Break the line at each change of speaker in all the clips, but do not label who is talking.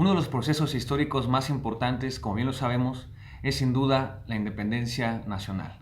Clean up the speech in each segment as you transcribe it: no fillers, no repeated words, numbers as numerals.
Uno de los procesos históricos más importantes, como bien lo sabemos, es sin duda la independencia nacional.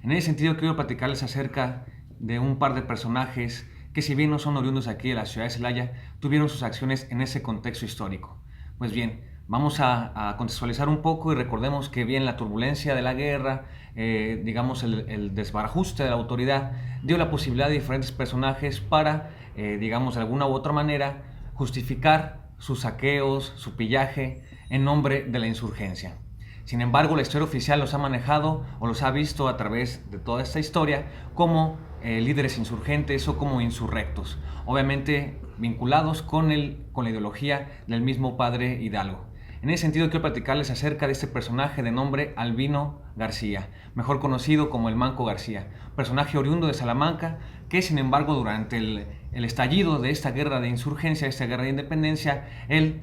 En ese sentido quiero platicarles acerca de un par de personajes que, si bien no son oriundos aquí de la ciudad de Celaya, tuvieron sus acciones en ese contexto histórico. Pues bien, vamos a contextualizar un poco y recordemos que bien la turbulencia de la guerra, digamos el desbarajuste de la autoridad, dio la posibilidad de diferentes personajes para, digamos de alguna u otra manera, justificar sus saqueos, su pillaje en nombre de la insurgencia. Sin embargo, la historia oficial los ha manejado o los ha visto a través de toda esta historia como líderes insurgentes o como insurrectos, obviamente vinculados con la ideología del mismo padre Hidalgo. En ese sentido quiero platicarles acerca de este personaje de nombre Albino García, mejor conocido como el Manco García, personaje oriundo de Salamanca que, sin embargo, durante el estallido de esta guerra de insurgencia, esta guerra de independencia, él,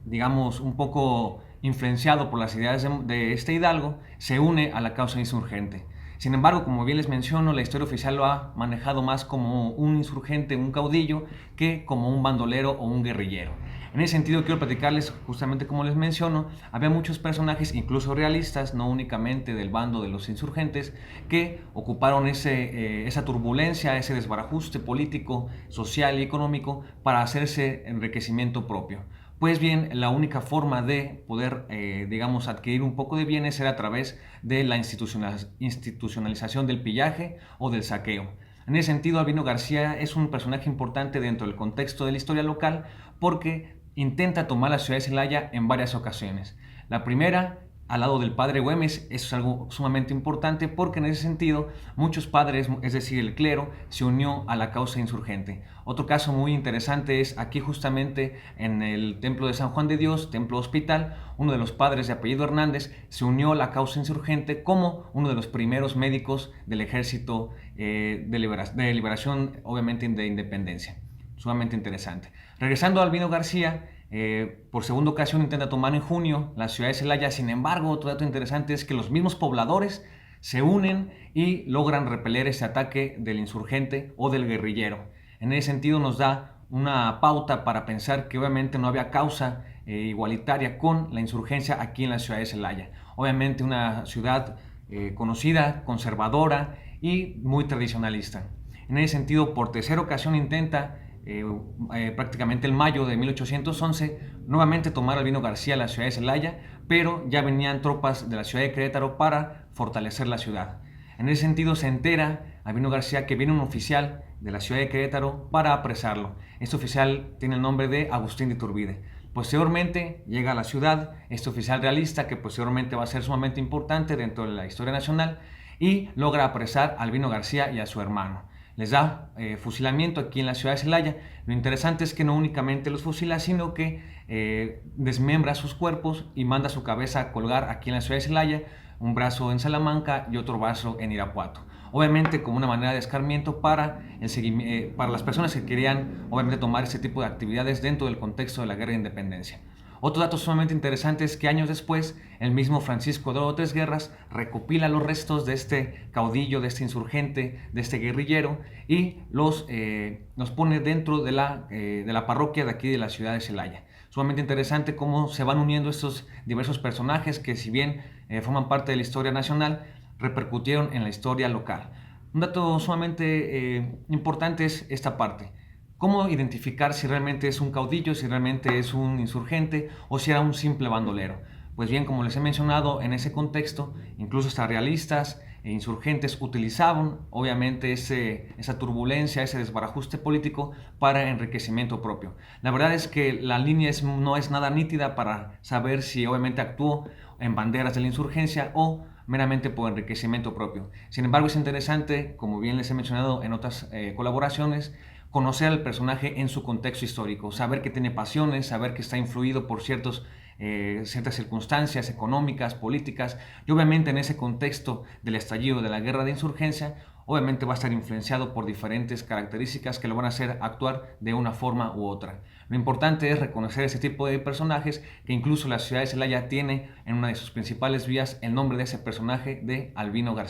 digamos, un poco influenciado por las ideas de este Hidalgo, se une a la causa insurgente. Sin embargo, como bien les menciono, la historia oficial lo ha manejado más como un insurgente, un caudillo, que como un bandolero o un guerrillero. En ese sentido quiero platicarles, justamente como les menciono, había muchos personajes, incluso realistas, no únicamente del bando de los insurgentes, que ocuparon esa turbulencia, ese desbarajuste político, social y económico para hacerse enriquecimiento propio. Pues bien, la única forma de poder, digamos, adquirir un poco de bienes era a través de la institucionalización del pillaje o del saqueo. En ese sentido, Albino García es un personaje importante dentro del contexto de la historia local porque intenta tomar la ciudad de Celaya en varias ocasiones. La primera, al lado del padre Güemes, eso es algo sumamente importante porque en ese sentido muchos padres, es decir, el clero, se unió a la causa insurgente. Otro caso muy interesante es aquí justamente en el templo de San Juan de Dios, templo hospital, uno de los padres de apellido Hernández se unió a la causa insurgente como uno de los primeros médicos del ejército de liberación, obviamente de independencia. Sumamente interesante. Regresando a Albino García, por segunda ocasión intenta tomar en junio la ciudad de Celaya. Sin embargo, otro dato interesante es que los mismos pobladores se unen y logran repeler ese ataque del insurgente o del guerrillero. En ese sentido nos da una pauta para pensar que obviamente no había causa igualitaria con la insurgencia aquí en la ciudad de Celaya. Obviamente una ciudad conocida, conservadora y muy tradicionalista. En ese sentido, por tercera ocasión intenta prácticamente en mayo de 1811, nuevamente tomar Albino García la ciudad de Celaya, pero ya venían tropas de la ciudad de Querétaro para fortalecer la ciudad. En ese sentido se entera Albino García que viene un oficial de la ciudad de Querétaro para apresarlo. Este oficial tiene el nombre de Agustín de Iturbide. Posteriormente llega a la ciudad este oficial realista que posteriormente va a ser sumamente importante dentro de la historia nacional y logra apresar a Albino García y a su hermano. Les da fusilamiento aquí en la ciudad de Celaya. Lo interesante es que no únicamente los fusila, sino que desmembra sus cuerpos y manda su cabeza a colgar aquí en la ciudad de Celaya, un brazo en Salamanca y otro brazo en Irapuato. Obviamente como una manera de escarmiento para las personas que querían obviamente tomar este tipo de actividades dentro del contexto de la guerra de independencia. Otro dato sumamente interesante es que años después, el mismo Francisco Eduardo Tres Guerras recopila los restos de este caudillo, de este insurgente, de este guerrillero y los pone dentro de la parroquia de aquí de la ciudad de Celaya. Sumamente interesante cómo se van uniendo estos diversos personajes que, si bien forman parte de la historia nacional, repercutieron en la historia local. Un dato sumamente importante es esta parte. ¿Cómo identificar si realmente es un caudillo, si realmente es un insurgente o si era un simple bandolero? Pues bien, como les he mencionado, en ese contexto, incluso hasta realistas e insurgentes utilizaban obviamente esa turbulencia, ese desbarajuste político para enriquecimiento propio. La verdad es que la línea no es nada nítida para saber si obviamente actuó en banderas de la insurgencia o meramente por enriquecimiento propio. Sin embargo, es interesante, como bien les he mencionado en otras colaboraciones, conocer al personaje en su contexto histórico, saber que tiene pasiones, saber que está influido por ciertas circunstancias económicas, políticas, y obviamente en ese contexto del estallido de la guerra de insurgencia, obviamente va a estar influenciado por diferentes características que lo van a hacer actuar de una forma u otra. Lo importante es reconocer ese tipo de personajes que incluso la ciudad de Celaya tiene en una de sus principales vías el nombre de ese personaje de Albino García.